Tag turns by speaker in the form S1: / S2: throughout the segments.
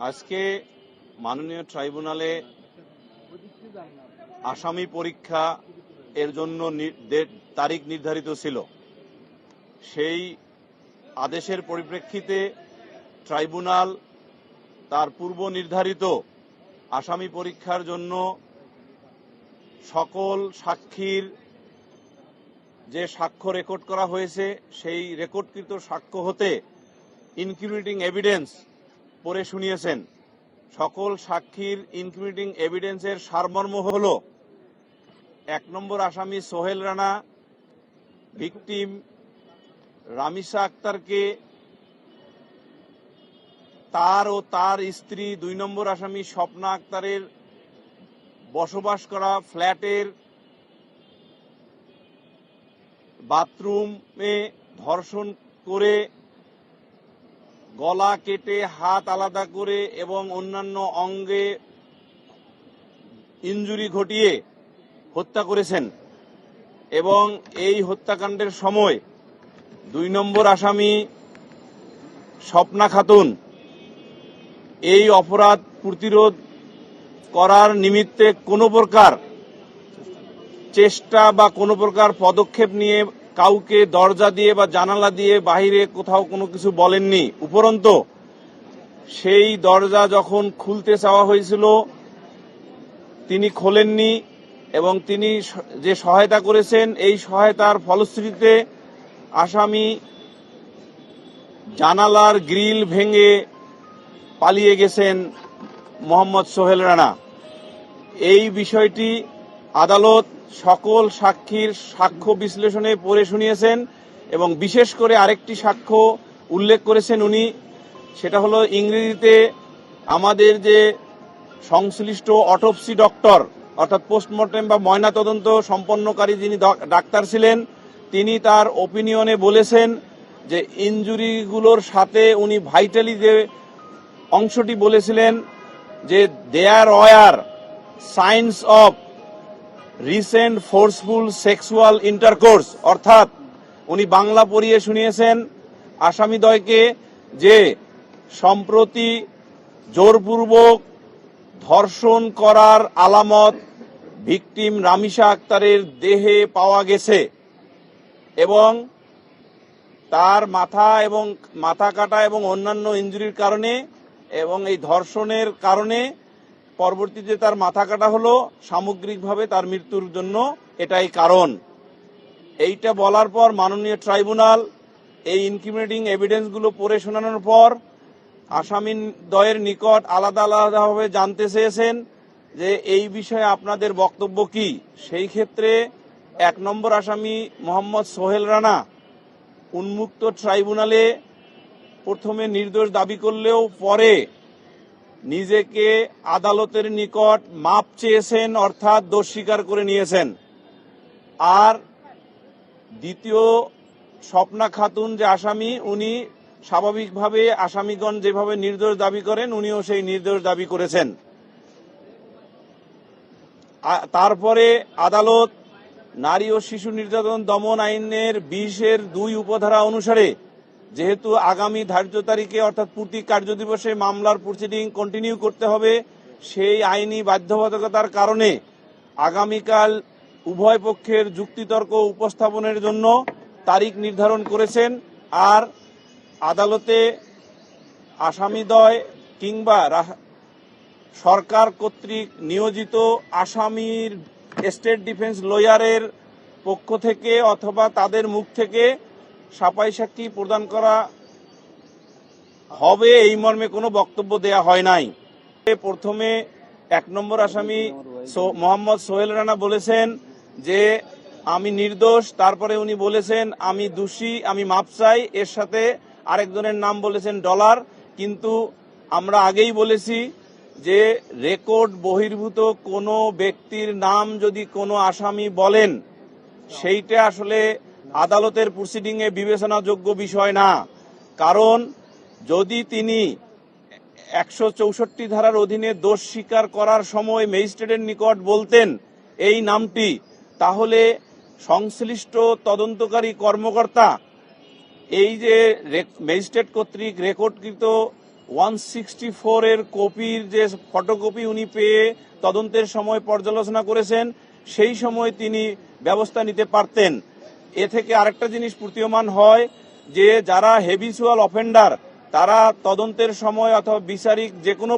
S1: আজকে মাননীয় ট্রাইব্যুনালে আসামি পরীক্ষা এর জন্য তারিখ নির্ধারিত ছিল। সেই আদেশের পরিপ্রেক্ষিতে ট্রাইব্যুনাল তার পূর্ব নির্ধারিত আসামি পরীক্ষার জন্য সকল সাক্ষীর যে সাক্ষ্য রেকর্ড করা হয়েছে সেই রেকর্ডকৃত সাক্ষ্য হতে ইনক্রিমিনেটিং এভিডেন্স পড়ে শুনিয়েছেন। সকল সাক্ষীর ইনক্রিমিনেটিং এভিডেন্সের সারমর্ম হল, 1 নম্বর আসামি সোহেল রানা ভিকটিম রামিসা আক্তারকে তার ও তার স্ত্রী 2 নম্বর আসামি স্বপ্না আক্তারের বসবাস করা ফ্ল্যাটের বাথরুমে ধর্ষণ করে গলা কেটে হাত আলাদা করে এবং অন্যান্য অঙ্গে ইনজুরি ঘটিয়ে হত্যা করেছেন এবং এই হত্যাকাণ্ডের সময় 2 নম্বর আসামি স্বপ্না খাতুন এই অপরাধ প্রতিরোধ করার নিমিত্তে কোনো প্রকার চেষ্টা বা কোনো প্রকার পদক্ষেপ নিয়ে কাউকে দরজা দিয়ে বা জানালা দিয়ে বাহিরে কোথাও কোনো কিছু বলেননি। উপরন্তু সেই দরজা যখন খুলতে চাওয়া হয়েছিল তিনি খোলেননি এবং তিনি যে সহায়তা করেছেন এই সহায়তার ফলশ্রুতিতে আসামি জানালার গ্রিল ভেঙে পালিয়ে গেছেন মোহাম্মদ সোহেল রানা। এই বিষয়টি আদালত সকল সাক্ষীর সাক্ষ্য বিশ্লেষণে পড়ে শুনিয়েছেন এবং বিশেষ করে আরেকটি সাক্ষ্য উল্লেখ করেছেন উনি, সেটা হলো ইংরেজিতে আমাদের যে সংশ্লিষ্ট অটোপসি ডক্টর অর্থাৎ পোস্টমর্টেম বা ময়নাতদন্ত সম্পন্নকারী যিনি ডাক্তার ছিলেন তিনি তার ওপিনিয়নে বলেছেন যে ইনজুরিগুলোর সাথে উনি ভাইটালি যে অংশটি বলেছিলেন যে there were signs of recent forceful sexual intercourse, অর্থাৎ উনি বাংলা পড়িয়ে শুনিয়েছেন আসামিদ্বয়কে যে সম্প্রতি জোরপূর্বক ধর্ষণ করার আলামত ভিকটিম রামিসা আক্তারের দেহে পাওয়া গেছে এবং তার মাথা কাটা এবং অন্যান্য ইনজুরির কারণে এবং এই ধর্ষণের কারণে পরবর্তীতে তার মাথা কাটা হলো, সামগ্রিকভাবে তার মৃত্যুর জন্য এটাই কারণ। এইটা বলার পর মাননীয় ট্রাইব্যুনাল এই ইনক্রিমিনেটিং এভিডেন্সগুলো পড়ে শোনানোর পর আসামিদ্বয়ের নিকট আলাদা আলাদাভাবে জানতে চেয়েছেন যে এই বিষয়ে আপনাদের বক্তব্য কি। সেই ক্ষেত্রে 1 নম্বর আসামি মোহাম্মদ সোহেল রানা উন্মুক্ত ট্রাইব্যুনালে প্রথমে নির্দোষ দাবি করলেও পরে নিজেকে আদালতের নিকট মাপ চেয়েছেন, অর্থাৎ দোষ স্বীকার করে নিয়েছেন। আর দ্বিতীয় স্বপ্না খাতুন যে আসামি উনি স্বাভাবিকভাবে আসামিগণ যেভাবে নির্দোষ দাবি করেন উনিও সেই নির্দোষ দাবি করেছেন। তারপরে আদালত নারী ও শিশু নির্যাতন দমন আইনের 20(2) উপধারা অনুসারে যেহেতু আগামী ধার্য তারিখে অর্থাৎ প্রতি কার্যদিবসে মামলার প্রসিডিং কন্টিনিউ করতে হবে, সেই আইনি বাধ্যবাধকতার কারণে আগামীকাল উভয় পক্ষের যুক্তিতর্ক উপস্থাপনের জন্য তারিখ নির্ধারণ করেছেন। আর আদালতে আসামিদ্বয় কিংবা সরকার কর্তৃক নিয়োজিত আসামির স্টেট ডিফেন্স লয়ারের পক্ষ থেকে অথবা তাদের মুখ থেকে সাফাই সাক্ষী প্রদান করা হবে এই মর্মে কোনো বক্তব্য দেয়া হয় নাই। প্রথমে 1 নম্বর আসামি মোহাম্মদ সোহেল রানা বলেছেন যে আমি নির্দোষ, তারপরে উনি বলেছেন আমি দোষী, আমি মাপ চাই, এর সাথে আরেকজনের নাম বলেছেন ডলার। কিন্তু আমরা আগেই বলেছি যে রেকর্ড বহির্ভূত কোনো ব্যক্তির নাম যদি কোনো আসামি বলেন সেইটা আসলে আদালতের প্রসিডিংয়ে বিবেচনাযোগ্য বিষয় না। কারণ যদি তিনি 164 ধারার অধীনে দোষ স্বীকার করার সময় ম্যাজিস্ট্রেটের নিকট বলতেন এই নামটি, তাহলে সংশ্লিষ্ট তদন্তকারী কর্মকর্তা এই যে ম্যাজিস্ট্রেট কর্তৃক রেকর্ডকৃত 164 এর কপির যে ফটোকপি উনি পেয়ে তদন্তের সময় পর্যালোচনা করেছেন, সেই সময় তিনি ব্যবস্থা নিতে পারতেন। এ থেকে আরেকটা জিনিস প্রতীয়মান হয় যে যারা হেবিচুয়াল অফেন্ডার তারা তদন্তের সময় অথবা বিচারিক যে কোনো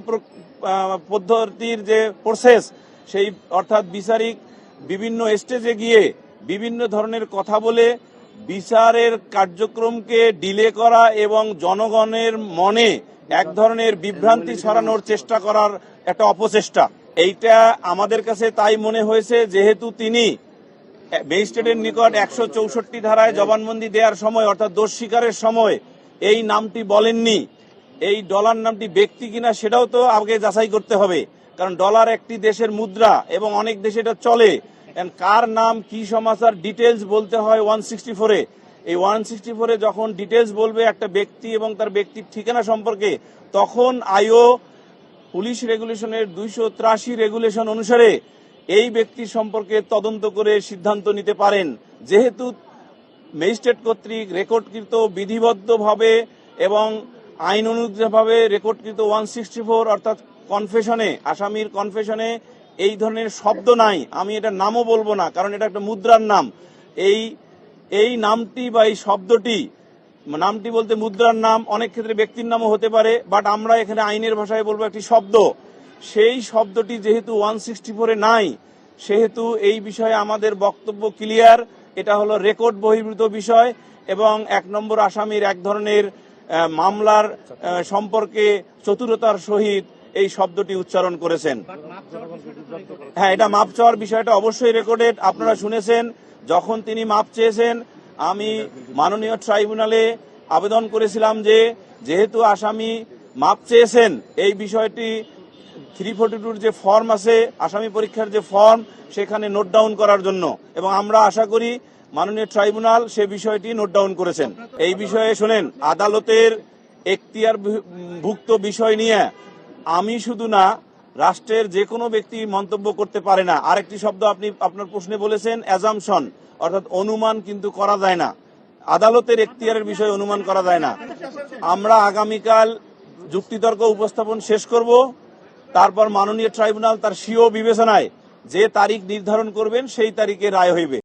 S1: পদ্ধতির যে প্রসেস সেই অর্থাৎ বিচারিক বিভিন্ন স্টেজে গিয়ে বিভিন্ন ধরনের কথা বলে বিচারের কার্যক্রমকে ডিলে করা এবং জনগণের মনে এক ধরনের বিভ্রান্তি ছড়ানোর চেষ্টা করার একটা অপচেষ্টা। এইটা আমাদের কাছে তাই মনে হয়েছে, যেহেতু তিনি ম্যাজিস্ট্রেটের নিকট 164 ধারায় জবানবন্দি দেওয়ার সময় অর্থাৎ দোষ স্বীকারের সময় এই নামটি বলেননি। এই ডলার নামটি ব্যক্তি কিনা সেটাও তো আগে যাচাই করতে হবে, কারণ ডলার একটি দেশের মুদ্রা এবং অনেক দেশে এটা চলে। কার নাম কি সমাচার ডিটেলস বলতে হয় 164-এ। এই 164-এ যখন ডিটেলস বলবে একটা ব্যক্তি এবং তার ব্যক্তির ঠিকানা সম্পর্কে, তখন আইও পুলিশ রেগুলেশনের 283 রেগুলেশন অনুসারে এই ব্যক্তি সম্পর্কে তদন্ত করে সিদ্ধান্ত নিতে পারেন। যেহেতু ম্যাজিস্ট্রেট কর্তৃক রেকর্ডকৃত বিধিবদ্ধভাবে এবং আইন অনুযায়ীভাবে রেকর্ডকৃত 164 অর্থাৎ কনফেশনে, আসামির কনফেশনে এই ধরনের শব্দ নাই। আমি এটা নামও বলবো না, কারণ এটা একটা মুদ্রার নাম। এই নামটি বা এই শব্দটি, নামটি বলতে মুদ্রার নাম, অনেক ক্ষেত্রে ব্যক্তির নামও হতে পারে, বাট আমরা এখানে আইনের ভাষায় বলবো একটি শব্দ। সেই শব্দটি যেহেতু 164-এ নাই, সেহেতু এই বিষয়ে আমাদের বক্তব্য ক্লিয়ার। এটা হলো রেকর্ড বহির্ভূত বিষয় এবং 1 নম্বর আসামির এক ধরনের মামলার সম্পর্কে চতুরতার সহিত এই শব্দটি উচ্চারণ করেছেন। হ্যাঁ, এটা মাপ চাওয়ার বিষয়টা অবশ্যই রেকর্ডেড। আপনারা শুনেছেন যখন তিনি মাপ চেয়েছেন, আমি মাননীয় ট্রাইব্যুনালে আবেদন করেছিলাম যে যেহেতু আসামি মাপ চেয়েছেন, এই বিষয়টি 342 যে ফর্ম আছে, আসামি পরীক্ষার যে ফর্ম, সেখানে নোট ডাউন করার জন্য, এবং আমরা আশা করি মাননীয় ট্রাইব্যুনাল সে বিষয়টি নোট ডাউন করেছেন। এই বিষয়ে শুনেন, আদালতের এখতিয়ারভুক্ত বিষয় নিয়ে আমি শুধু না, রাষ্ট্রের যে কোনো ব্যক্তি মন্তব্য করতে পারে না। আরেকটি শব্দ আপনি আপনার প্রশ্নে বলেছেন, অ্যাজাম্পশন, অর্থাৎ অনুমান কিন্তু করা যায় না। আদালতের এখতিয়ারের বিষয়ে অনুমান করা যায় না। আমরা আগামীকাল যুক্তিতর্ক উপস্থাপন শেষ করব, তারপর মাননীয় ট্রাইব্যুনাল তার স্বীয় বিবেচনায় যে তারিখ নির্ধারণ করবেন সেই তারিখে রায় হইবে।